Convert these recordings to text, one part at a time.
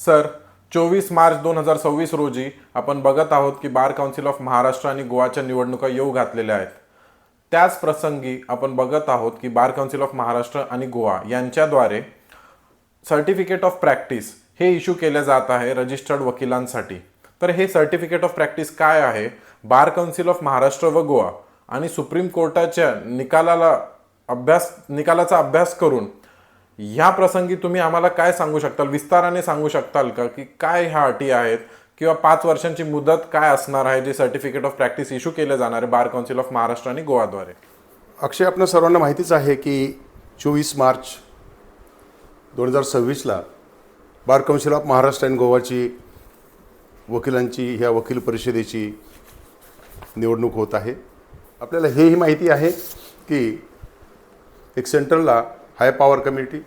Sir, 24 March 2026 रोजी आपण बघत आहोत की बार काउन्सिल ऑफ महाराष्ट्र आणि गोवाच्या निवडणुका येऊ घातलेल्या आहेत. त्याच प्रसंगी आपण बघत आहोत की बार काउन्सिल ऑफ महाराष्ट्र आणि गोवा यांच्याद्वारे सर्टिफिकेट ऑफ प्रॅक्टिस हे इश्यू केले जात आहे रजिस्टर्ड वकिलांसाठी. तर हे सर्टिफिकेट ऑफ प्रॅक्टिस काय आहे, बार काउन्सिल ऑफ महाराष्ट्र व गोवा आणि सुप्रीम कोर्टाच्या निकालाचा अभ्यास करून ह्या प्रसंगी तुम्ही आम्हाला काय सांगू शकताल, विस्ताराने सांगू शकताल का की काय ह्या अटी आहेत किंवा 5 वर्षांची मुदत काय असणार आहे जे सर्टिफिकेट ऑफ प्रॅक्टिस इश्यू केले जाणार आहे बार काउन्सिल ऑफ महाराष्ट्र आणि गोवाद्वारे? अक्षय, आपल्या सर्वांना माहितीच आहे की 24 मार्च 2026ला बार काउन्सिल ऑफ महाराष्ट्र आणि गोवाची वकिलांची ह्या वकील परिषदेची निवडणूक होत आहे. आपल्याला हेही माहिती आहे की एक सेंट्रलला हाय पॉवर कमिटी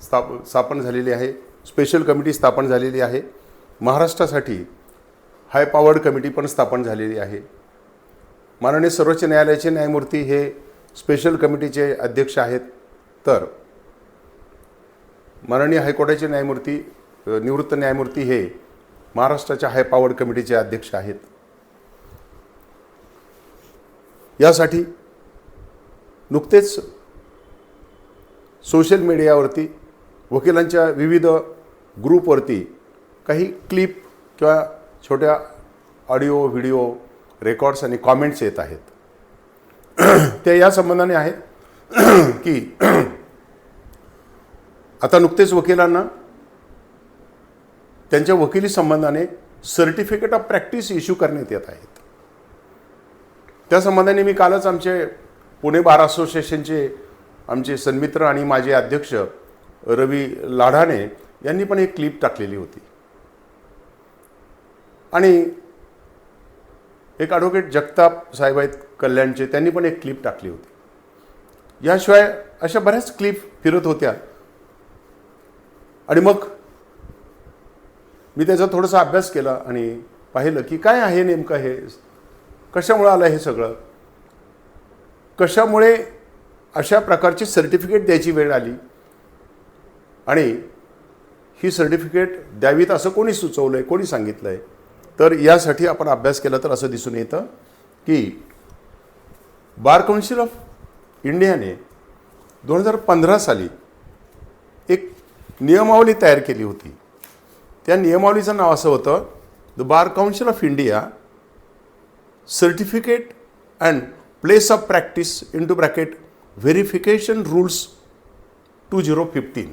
स्थापन झालेली आहे, स्पेशल कमिटी स्थापन झालेली आहे. महाराष्ट्रासाठी हाय पॉवर्ड कमिटी पण स्थापन झालेली आहे. माननीय सर्वोच्च न्यायालयाचे न्यायमूर्ती हे स्पेशल कमिटीचे अध्यक्ष आहेत, तर माननीय हायकोर्टाचे न्यायमूर्ती निवृत्त न्यायमूर्ती हे महाराष्ट्राच्या हाय पॉवर्ड कमिटीचे अध्यक्ष आहेत. यासाठी नुकतेच सोशल मीडियावरती वकिलांच्या विविध ग्रुपवरती काही क्लिप किंवा छोट्या ऑडिओ व्हिडिओ रेकॉर्ड्स आणि कॉमेंट्स येत आहेत. ते या संबंधाने आहेत की आता नुकतेच वकिलांना त्यांच्या वकिली संबंधाने सर्टिफिकेट ऑफ प्रॅक्टिस इश्यू करण्यात येत आहेत. त्या संबंधाने मी कालच आमचे पुणे बार असोसिएशनचे आमचे सन्मित्र आणि माझे अध्यक्ष रवी लाढाणे यांनी पण एक क्लिप टाकलेली होती आणि एक ॲडव्होकेट जगताप साहेब आहेत कल्याणचे, त्यांनी पण एक क्लिप टाकली होती. याशिवाय अशा बऱ्याच क्लिप फिरत होत्या आणि मग मी त्याचा थोडासा अभ्यास केला आणि पाहिलं की काय आहे नेमकं, हे कशामुळे आलं, हे सगळं कशामुळे अशा प्रकारची सर्टिफिकेट द्यायची वेळ आली आणि ही सर्टिफिकेट द्यावीत असं कोणी सुचवलं आहे, कोणी सांगितलं आहे. तर यासाठी आपण अभ्यास केला तर असं दिसून येतं की बार काउन्सिल ऑफ इंडियाने 2015 साली एक नियमावली तयार केली होती. त्या नियमावलीचं नाव असं होतं, the bar council of India certificate and place of practice into bracket verification rules 2015.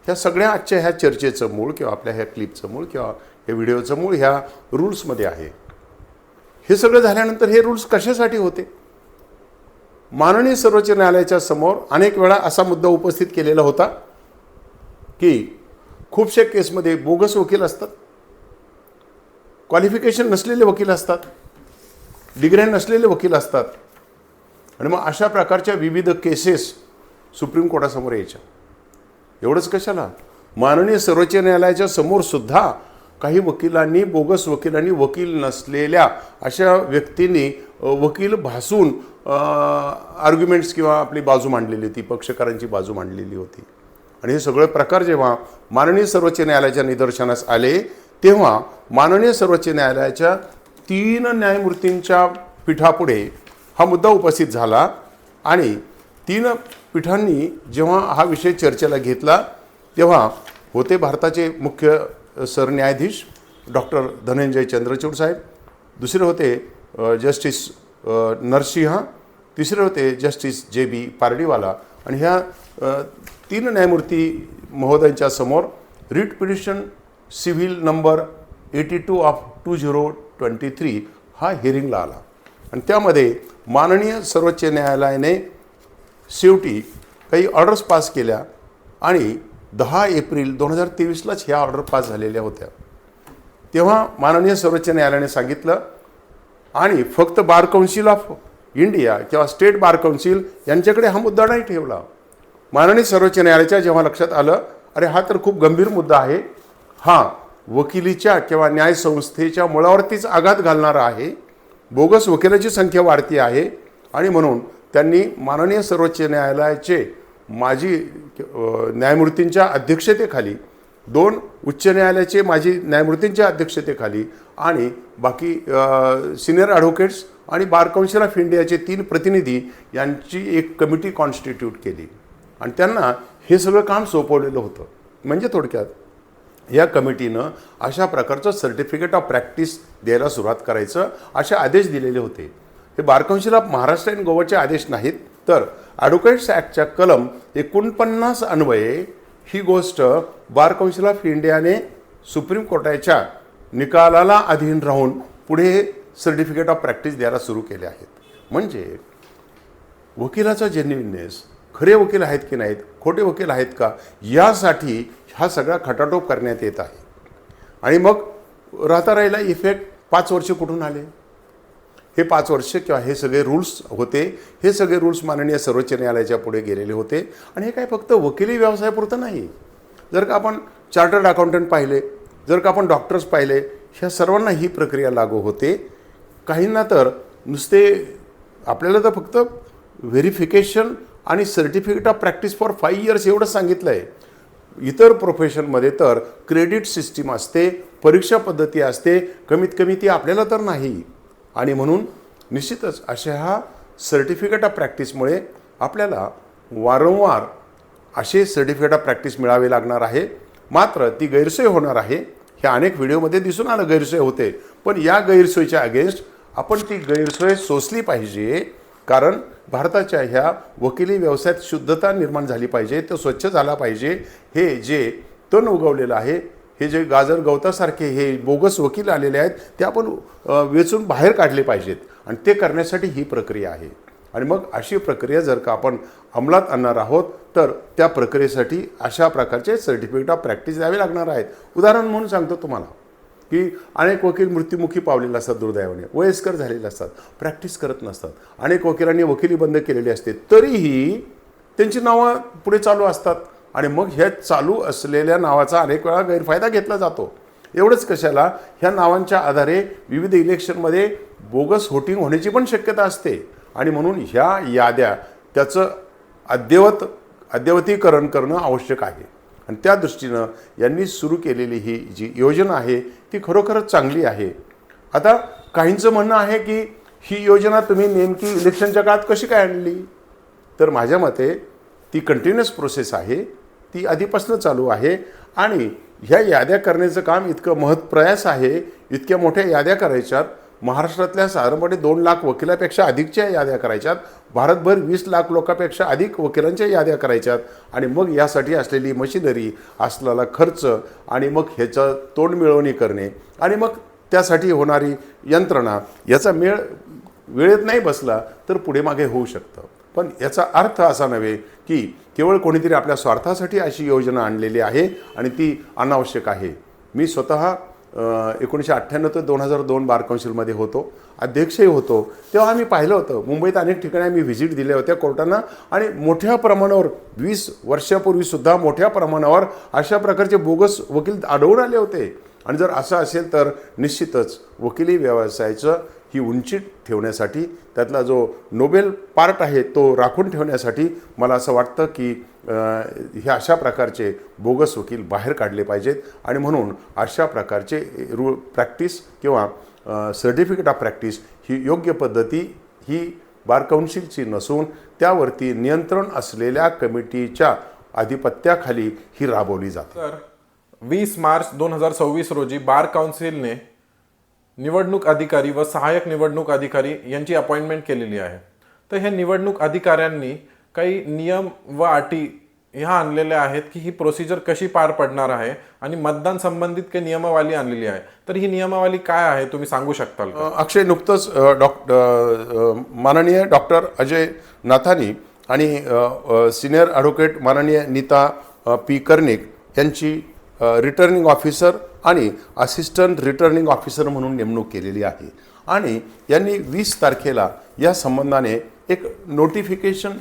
ह्या सगळ्या आजच्या ह्या चर्चेचं मूळ किंवा आपल्या ह्या क्लिपचं मूळ किंवा या व्हिडिओचं मूळ ह्या रूल्समध्ये आहे. हे सगळं झाल्यानंतर हे रूल्स कशासाठी होते? माननीय सर्वोच्च न्यायालयाच्या समोर अनेक वेळा असा मुद्दा उपस्थित केलेला होता की खूपशा केसमध्ये बोगस वकील असतात, क्वालिफिकेशन नसलेले वकील असतात, डिग्री नसलेले वकील असतात आणि मग अशा प्रकारच्या विविध केसेस सुप्रीम कोर्टासमोर यायच्या. एवढंच कशाला, माननीय सर्वोच्च न्यायालयाच्या समोर सुद्धा काही वकिलांनी, बोगस वकिलांनी, वकील नसलेल्या अशा व्यक्तींनी वकील भासून आर्ग्युमेंट्स किंवा आपली बाजू मांडलेली होती, पक्षकारांची बाजू मांडलेली होती. आणि हे सगळे प्रकार जेव्हा माननीय सर्वोच्च न्यायालयाच्या निदर्शनास आले तेव्हा माननीय सर्वोच्च न्यायालयाच्या 3 न्यायमूर्तींच्या पीठापुढे हा मुद्दा उपस्थित झाला आणि 3 पीठांनी जेव्हा हा विषय चर्चेला घेतला तेव्हा होते भारताचे मुख्य सरन्यायाधीश डॉक्टर धनंजय चंद्रचूड साहेब, दुसरे होते जस्टिस नरसिंहा, तिसरे होते जस्टिस JB पारडीवाला. आणि ह्या 3 न्यायमूर्ती महोदयांच्या समोर writ petition civil number 82 of 2023 हा हिअरिंगला आला आणि त्यामध्ये माननीय सर्वोच्च न्यायालयाने शेवटी काही ऑर्डर्स पास केल्या आणि 10 एप्रिल 2023लाच ह्या ऑर्डर पास झालेल्या होत्या. तेव्हा माननीय सर्वोच्च न्यायालयाने सांगितलं आणि फक्त बार काउन्सिल ऑफ इंडिया किंवा स्टेट बार काउन्सिल यांच्याकडे हा मुद्दा नाही ठेवला. माननीय सर्वोच्च न्यायालयाच्या जेव्हा लक्षात आलं, अरे हा तर खूप गंभीर मुद्दा आहे, हा वकिलीच्या किंवा न्यायसंस्थेच्या मुळावरतीच आघात घालणारा आहे, बोगस वकिलाची संख्या वाढती आहे आणि म्हणून त्यांनी माननीय सर्वोच्च न्यायालयाचे माजी न्यायमूर्तींच्या अध्यक्षतेखाली 2 उच्च न्यायालयाचे माजी न्यायमूर्तींच्या अध्यक्षतेखाली आणि बाकी सिनियर ॲडव्होकेट्स आणि बार काउन्सिल ऑफ इंडियाचे 3 प्रतिनिधी यांची एक कमिटी कॉन्स्टिट्यूट केली आणि त्यांना हे सगळं काम सोपवलेलं होतं. म्हणजे थोडक्यात या कमिटीनं अशा प्रकारचं सर्टिफिकेट ऑफ प्रॅक्टिस द्यायला सुरुवात करायचं असे आदेश दिलेले होते. हे बार काउन्सिल ऑफ महाराष्ट्र आणि गोवाचे आदेश नाहीत, तर ॲडव्होकेट्स ॲक्टच्या कलम 49 अन्वये ही गोष्ट बार काउन्सिल ऑफ इंडियाने सुप्रीम कोर्टाच्या निकालाला अधीन राहून पुढे सर्टिफिकेट ऑफ प्रॅक्टिस द्यायला सुरू केले आहेत. म्हणजे वकिलाचा जेन्युइननेस, खरे वकील आहेत की नाहीत, खोटे वकील आहेत का, यासाठी हा सगळा खटाटोप करण्यात येत आहे. आणि मग राहता राहिला इफेक्ट 5 वर्ष कुठून आले? हे 5 वर्ष किंवा हे सगळे रूल्स होते, हे सगळे रूल्स माननीय सर्वोच्च न्यायालयाच्या पुढे गेलेले होते. आणि हे काय फक्त वकिली व्यवसायापुरतं नाही. जर का आपण चार्टर्ड अकाउंटंट पाहिले, जर का आपण डॉक्टर्स पाहिले, ह्या सर्वांना ही प्रक्रिया लागू होते. काहींना तर नुसते आपल्याला तर फक्त व्हेरिफिकेशन आणि certificate of practice for 5 years एवढंच सांगितलं आहे. इतर प्रोफेशनमध्ये तर क्रेडिट सिस्टीम असते, परीक्षा पद्धती असते, कमीत कमी ती आपल्याला तर नाही. आणि म्हणून निश्चितच अशा ह्या सर्टिफिकेट ऑफ प्रॅक्टिसमुळे आपल्याला वारंवार असे सर्टिफिकेट ऑफ प्रॅक्टिस मिळावे लागणार आहे. मात्र ती गैरसोय होणार आहे. हे अनेक व्हिडिओमध्ये दिसून आलं गैरसोय होते, पण या गैरसोयीच्या अगेन्स्ट आपण ती गैरसोय सोसली पाहिजे. कारण भारताच्या ह्या वकिली व्यवसायात शुद्धता निर्माण झाली पाहिजे, तो स्वच्छ झाला पाहिजे. हे जे तण उगवलेलं आहे, हे जे गाजर गवतासारखे हे बोगस वकील आलेले आहेत, ते आपण वेचून बाहेर काढले पाहिजेत. आणि ते करण्यासाठी ही प्रक्रिया आहे. आणि मग अशी प्रक्रिया जर का आपण अंमलात आणणार आहोत, तर त्या प्रक्रियेसाठी अशा प्रकारचे सर्टिफिकेट ऑफ प्रॅक्टिस द्यावे लागणार आहेत. उदाहरण म्हणून सांगतो तुम्हाला की अनेक वकील मृत्युमुखी पावलेले असतात, दुर्दैवाने वयस्कर झालेले असतात, प्रॅक्टिस करत नसतात. अनेक वकिलांनी वकिली बंद केलेली असते, तरीही त्यांची नावं पुढे चालू असतात. आणि मग ह्या चालू असलेल्या नावाचा अनेक वेळा गैरफायदा घेतला जातो. एवढंच कशाला, ह्या नावांच्या आधारे विविध इलेक्शनमध्ये बोगस व्होटिंग होण्याची पण शक्यता असते. आणि म्हणून ह्या याद्या त्याचं अद्ययावतीकरण करणं आवश्यक आहे. आणि त्या दृष्टीनं यांनी सुरू केलेली ही जी योजना आहे ती खरोखरच चांगली आहे. आता काहींचं म्हणणं आहे की ही योजना तुम्ही नेमकी इलेक्शनच्या काळात कशी काय आणली? तर माझ्या मते ती कंटिन्युअस प्रोसेस आहे, ती आधीपासून चालू आहे. आणि ह्या याद्या करण्याचं काम इतकं महत्प्रयास आहे, इतक्या मोठ्या याद्या करायच्यात. महाराष्ट्रातल्या साधारणपणे 2 लाख वकिलापेक्षा अधिकच्या याद्या करायच्यात. भारतभर 20 लाख लोकांपेक्षा अधिक वकिलांच्या याद्या करायच्यात. आणि मग यासाठी असलेली मशिनरी, असलेला खर्च, आणि मग ह्याचं तोंड मिळवणी करणे, आणि मग त्यासाठी होणारी यंत्रणा, याचा वेळेत नाही बसला तर पुढे मागे होऊ शकतं. पण याचा अर्थ असा नव्हे की केवळ कोणीतरी आपल्या स्वार्थासाठी अशी योजना आणलेली आहे आणि ती अनावश्यक आहे. मी स्वतः 1998 ते 2002 बार काउन्सिलमध्ये होतो, अध्यक्षही होतो. तेव्हा आम्ही पाहिलं होतं, मुंबईत अनेक ठिकाणी आम्ही व्हिजिट दिल्या होत्या कोर्टांना. आणि मोठ्या प्रमाणावर 20 वर्षापूर्वीसुद्धा मोठ्या प्रमाणावर अशा प्रकारचे बोगस वकील आढळून आले होते. आणि जर असं असेल तर निश्चितच वकिली व्यवसायाचं ही उंची ठेवण्यासाठी, त्यातला जो नोबेल पार्ट आहे तो राखून ठेवण्यासाठी मला असं वाटतं की हे अशा प्रकारचे बोगस वकील बाहेर काढले पाहिजेत. आणि म्हणून अशा प्रकारचे प्रॅक्टिस किंवा सर्टिफिकेट ऑफ प्रॅक्टिस ही योग्य पद्धती ही बार काउन्सिलची नसून त्यावरती नियंत्रण असलेल्या कमिटीच्या आधिपत्याखाली ही राबवली जाते. तर 20 मार्च 2026 रोजी बार काउन्सिलने निवडणूक अधिकारी व सहाय्यक निवडणूक अधिकारी यांची अपॉइंटमेंट केलेली आहे. तर हे निवडणूक अधिकाऱ्यांनी काही नियम व अटी ह्या आणलेल्या आहेत की ही प्रोसिजर कशी पार पडणार आहे, आणि मतदान संबंधित काही नियमावली आणलेली आहे. तर ही नियमावली काय आहे तुम्ही सांगू शकताल का? अक्षय, नुकतंच माननीय डॉक्टर अजय नाथानी आणि सिनियर ॲडव्होकेट माननीय नीता पी कर्णिक यांची रिटर्निंग ऑफिसर आणि असिस्टंट रिटर्निंग ऑफिसर म्हणून नेमणूक केलेली आहे. आणि यांनी 20 तारखेला या संबंधाने एक नोटिफिकेशन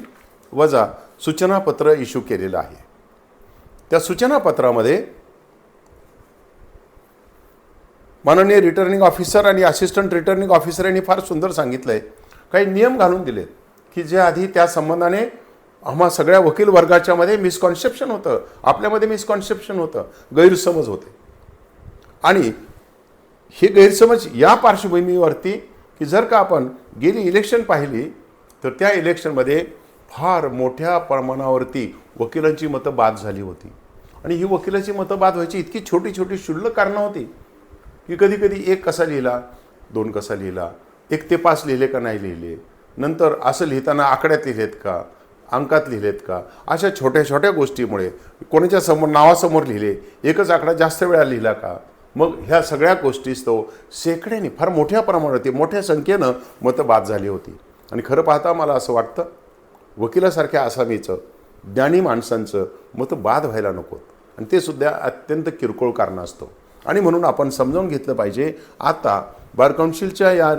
वजा सूचनापत्र इश्यू केलेलं आहे. त्या सूचनापत्रामध्ये माननीय रिटर्निंग ऑफिसर आणि असिस्टंट रिटर्निंग ऑफिसर यांनी फार सुंदर सांगितलं आहे, काही नियम घालून दिलेत की जे आधी त्या संबंधाने आम्हा सगळ्या वकील वर्गाच्या मध्ये मिसकॉन्सेप्शन होतं, आपल्यामध्ये मिसकॉन्सेप्शन होतं, गैरसमज होते. आणि हे गैरसमज या पार्श्वभूमीवरती की जर का आपण गेली इलेक्शन पाहिली तर त्या इलेक्शनमध्ये फार मोठ्या प्रमाणावरती वकिलांची मतं बाद झाली होती. आणि ही वकिलाची मतं बाद व्हायची इतकी छोटी छोटी क्षुल्लक कारणं होती की कधी कधी 1 कसा लिहिला, 2 कसा लिहिला, 1 ते 5 लिहिले का नाही लिहिले, नंतर असं लिहिताना आकड्यात लिहिलेत का, अंकात लिहिलेत का, अशा छोट्या छोट्या गोष्टीमुळे कोणाच्या समोर नावासमोर लिहिले, एकच आकडा जास्त वेळा लिहिला का, मग ह्या सगळ्या गोष्टीच तो शेकड्याने फार मोठ्या प्रमाणावरती मोठ्या संख्येनं मतं बाद झाली होती. आणि खरं पाहता मला असं वाटतं वकिलासारख्या आसामीचं ज्ञानी माणसांचं मतं बाद व्हायला नकोत. आणि ते सुद्धा अत्यंत किरकोळ कारणं असतो. आणि म्हणून आपण समजावून घेतलं पाहिजे. आता बार काउन्सिलच्या या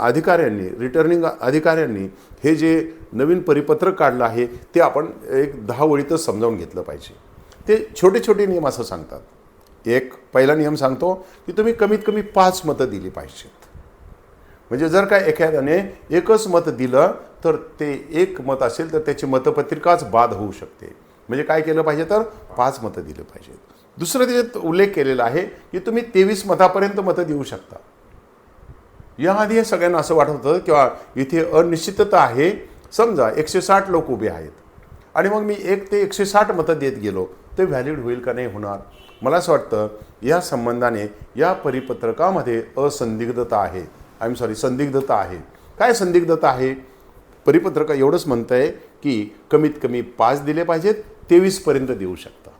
अधिकाऱ्यांनी, रिटर्निंग अधिकाऱ्यांनी हे जे नवीन परिपत्रक काढलं आहे ते आपण एक 10 ओळीतच समजावून घेतलं पाहिजे. ते छोटे छोटे नियम असं सांगतात. पहिला नियम सांगतो की तुम्ही कमीत कमी 5 मतं दिली पाहिजेत. म्हणजे जर का एखाद्याने एकच मत दिलं तर ते 1 मत असेल तर त्याची मतपत्रिकाच बाद होऊ शकते. म्हणजे काय केलं पाहिजे तर 5 मतं दिली पाहिजेत. दुसरं त्याच्यात उल्लेख केलेला आहे की तुम्ही 23 मतापर्यंत मतं देऊ शकता. याआधी हे सगळ्यांना असं वाटत होतं किंवा इथे अनिश्चितता आहे. समजा 160 लोक उभे आहेत आणि मग मी 1 ते 160 मतं देत गेलो ते व्हॅलिड होईल का नाही होणार. मला असं वाटतं या संबंधाने या परिपत्रकामध्ये असंदिग्धता आहे. संदिग्धता आहे. काय संदिग्धता आहे? परिपत्रक एवढंच म्हणतं आहे की कमीत कमी 5 दिले पाहिजेत, 23पर्यंत देऊ शकता.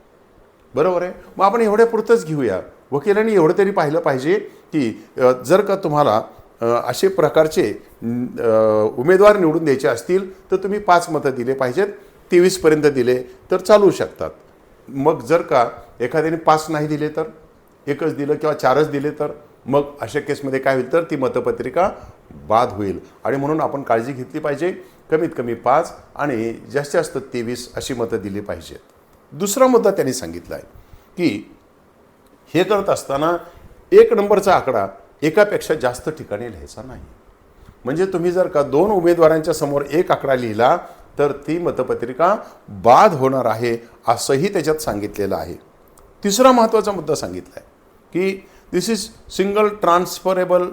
बरोबर आहे. मग आपण एवढ्या पुरतंच घेऊया. वकिलांनी एवढं तरी पाहिलं पाहिजे की जर का तुम्हाला असे प्रकारचे उमेदवार निवडून द्यायचे असतील तर तुम्ही 5 मतं दिले पाहिजेत, 23पर्यंत दिले तर चालू शकतात. मग जर का एखाद्याने 5 नाही दिले तर, 1च दिलं किंवा 4च दिले तर मग अशा केसमध्ये काय होईल तर ती मतपत्रिका बाद होईल. आणि म्हणून आपण काळजी घेतली पाहिजे. कमीत कमी 5 आणि जास्तीत जास्त 23 अशी मतं दिली पाहिजेत. दुसरा मुद्दा त्यांनी सांगितला आहे की हे करत असताना 1 नंबरचा आकडा एकापेक्षा जास्त ठिकाणी लिहायचा नाही. म्हणजे तुम्ही जर का 2 उमेदवारांच्या समोर 1 आकडा लिहिला तर ती मतपत्रिका बाद होणार आहे असंही त्याच्यात सांगितलेलं आहे. तिसरा महत्त्वाचा मुद्दा सांगितला आहे की this is single transferable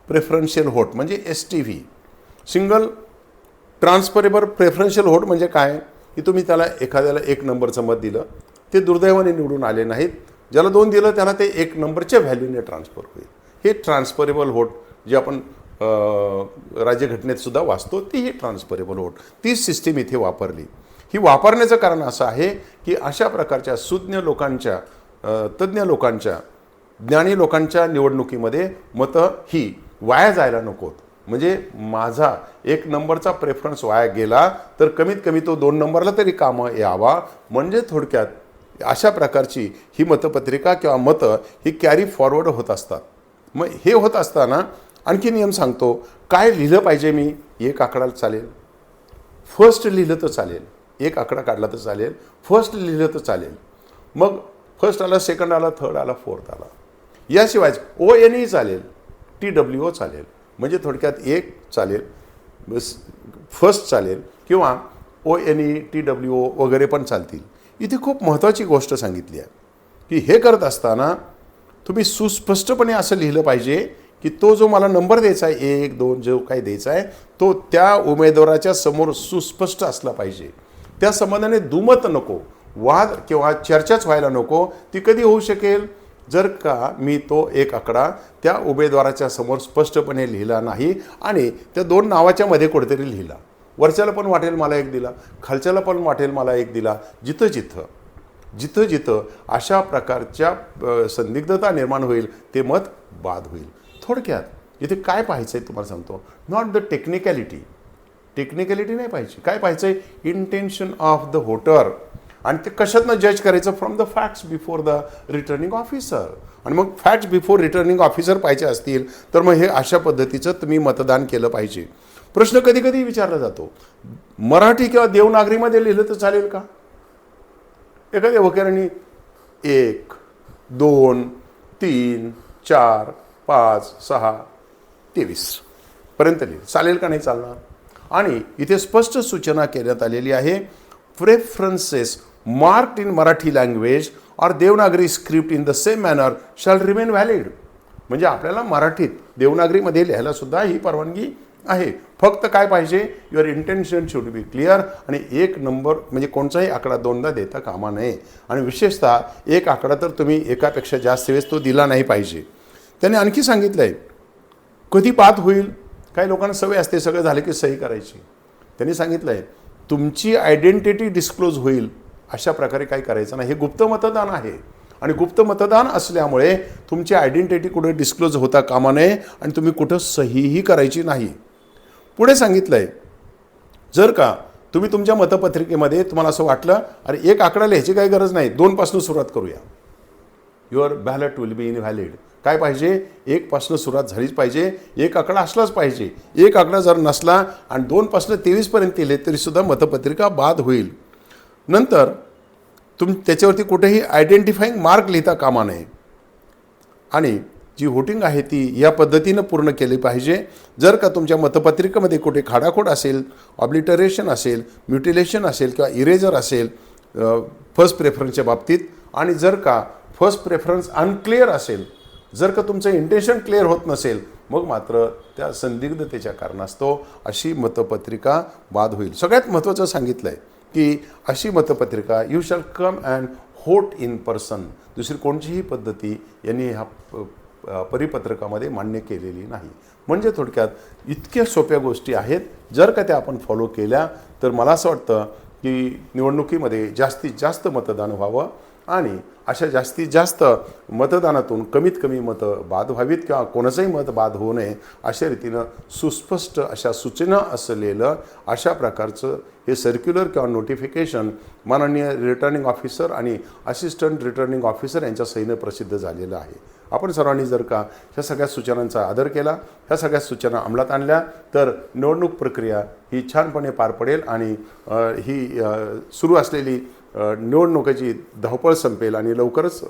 preferential vote म्हणजे STV. Single transferable preferential vote म्हणजे काय की तुम्ही त्याला एखाद्याला 1 नंबरचं मत दिलं, ते दुर्दैवाने निवडून आले नाहीत, ज्याला 2 दिलं त्याला ते 1 नंबरच्या व्हॅल्यूने ट्रान्सफर होईल. हे ट्रान्सफरेबल व्होट जे आपण राज्यघटनेत सुद्धा वाचतो ती ट्रान्सफरेबल व्होट, तीच सिस्टीम इथे वापरली. ही वापरण्याचं कारण असं आहे की अशा प्रकारच्या सुज्ञ लोकांच्या, तज्ज्ञ लोकांच्या, ज्ञानी लोकांच्या निवडणुकीमध्ये मतं ही वाया जायला नकोत. म्हणजे माझा 1 नंबरचा प्रेफरन्स वाया गेला तर कमीत कमी तो 2 नंबरला तरी कामं यावा. म्हणजे थोडक्यात अशा प्रकारची ही मतपत्रिका किंवा मतं ही कॅरी फॉरवर्ड होत असतात. मग हे होत असताना आणखी नियम सांगतो. काय लिहिलं पाहिजे मी? 1 आकडा चालेल, फर्स्ट लिहिलं तर चालेल, 1 आकडा काढला तर चालेल, फर्स्ट लिहिलं तर चालेल, मग फर्स्ट आला, सेकंड आला, थर्ड आला, फोर्थ आला. याशिवाय ONE चालेल, TWO चालेल. म्हणजे थोडक्यात 1 चालेल, फर्स्ट चालेल किंवा ONE, TWO वगैरे पण चालतील. इथे खूप महत्त्वाची गोष्ट सांगितली आहे की हे करत असताना तुम्ही सुस्पष्टपणे असं लिहिलं पाहिजे की तो जो मला नंबर द्यायचा आहे 1, 2 जो काही द्यायचा आहे तो त्या उमेदवाराच्या समोर सुस्पष्ट असला पाहिजे. त्या संबंधाने दुमत नको, वाद किंवा चर्चाच व्हायला नको. ती कधी होऊ शकेल जर का मी तो 1 आकडा त्या उमेदवाराच्या समोर स्पष्टपणे लिहिला नाही आणि त्या 2 नावाच्या मध्ये कुठेतरी लिहिला. वरच्याला पण वाटेल मला 1 दिला, खालच्याला पण वाटेल मला 1 दिला. जिथं जिथं अशा प्रकारच्या संदिग्धता निर्माण होईल ते मत बाद होईल. थोडक्यात इथे काय पाहायचं आहे तुम्हाला सांगतो. नॉट द टेक्निकॅलिटी नाही पाहिजे. काय पाहायचं आहे? Intention of the voter. आणि ते कशातनं जज करायचं? From the facts before the returning officer. आणि मग फॅक्ट्स बिफोर रिटर्निंग ऑफिसर पाहिजे असतील तर मग हे अशा पद्धतीचं तुम्ही मतदान केलं पाहिजे. प्रश्न कधी कधी विचारला जातो, मराठी किंवा देवनागरीमध्ये लिहिलं तर चालेल का? एखाद्या वकिलांनी 1, 2, 3, 4, 5, 6, 23 पर्यंत लिहिलं, चालेल का? नाही चालणार. आणि इथे स्पष्ट सूचना करण्यात आलेली आहे, preferences marked in Marathi language और Devanagari script in the same manner shall remain valid. म्हणजे आपल्याला मराठीत देवनागरीमध्ये लिहायला सुद्धा ही परवानगी आहे. फक्त काय पाहिजे, your intention should be clear आणि एक नंबर म्हणजे कोणताही आकडा दोनदा देता कामा नये. आणि विशेषतः एक आकडा तर तुम्ही एकापेक्षा जास्त वेळेस तो दिला नाही पाहिजे. त्याने आणखी सांगितलं आहे कधी बाद होईल. काही लोकांना सवय असते सगळं झालं की सही करायची. त्यांनी सांगितलं आहे तुमची आयडेंटिटी डिस्क्लोज होईल अशा प्रकारे काही करायचं नाही. हे गुप्त मतदान आहे आणि गुप्त मतदान असल्यामुळे तुमची आयडेंटिटी कुठे डिस्क्लोज होता कामा नये आणि तुम्ही कुठं सहीही करायची नाही. पुढे सांगितलं आहे जर का तुम्ही तुमच्या मतपत्रिकेमध्ये तुम्हाला असं वाटलं अरे एक आकडा लिहायची काही गरज नाही, 2 पासून सुरुवात करूया, your ballot will be invalid. काय पाहिजे, 1 पासून सुरुवात झालीच पाहिजे, एक आकडा असलाच पाहिजे. एक आकडा जर नसला आणि 2 पासून 23 पर्यंत केले तरीसुद्धा मतपत्रिका बाद होईल. नंतर त्याच्यावरती कुठेही आयडेंटिफाईंग मार्क लिहिता कामा नये आणि जी व्होटिंग आहे ती या पद्धतीनं पूर्ण केली पाहिजे. जर का तुमच्या मतपत्रिकेमध्ये कुठे खाडाखोड असेल, ऑब्लिटरेशन असेल, म्युटिलेशन असेल किंवा इरेजर असेल फर्स्ट प्रेफरन्सच्या बाबतीत आणि जर का फर्स्ट प्रेफरन्स अनक्लिअर असेल, जर का तुमचं इंटेन्शन क्लिअर होत नसेल मग मात्र त्या संदिग्धतेच्या कारणास्तव अशी मतपत्रिका बाद होईल. सगळ्यात महत्त्वाचं सांगितलं आहे की अशी मतपत्रिका you shall come and vote in person. दुसरी कोणतीही पद्धती यांनी ह्या परिपत्रकामध्ये मान्य केलेली नाही. म्हणजे थोडक्यात इतक्या सोप्या गोष्टी आहेत, जर का त्या आपण फॉलो केल्या तर मला असं वाटतं की निवडणुकीमध्ये जास्तीत जास्त मतदान व्हावं आणि अशा जास्तीत जास्त मतदानातून कमीत कमी मतं बाद व्हावीत किंवा कोणाचंही मत बाद होऊ नये अशा रीतीनं सुस्पष्ट अशा सूचना असलेलं अशा प्रकारचं हे सर्क्युलर किंवा नोटिफिकेशन माननीय रिटर्निंग ऑफिसर आणि असिस्टंट रिटर्निंग ऑफिसर यांच्या सहीनं प्रसिद्ध झालेलं आहे. आपण सर्वांनी जर का ह्या सगळ्या सूचनांचा आदर केला, ह्या सगळ्या सूचना अंमलात आणल्या तर निवडणूक प्रक्रिया ही छानपणे पार पडेल आणि ही सुरू असलेली निवडणुकीची धावपळ संपेल आणि लवकरच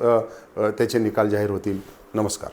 त्याचे निकाल जाहीर होतील. नमस्कार.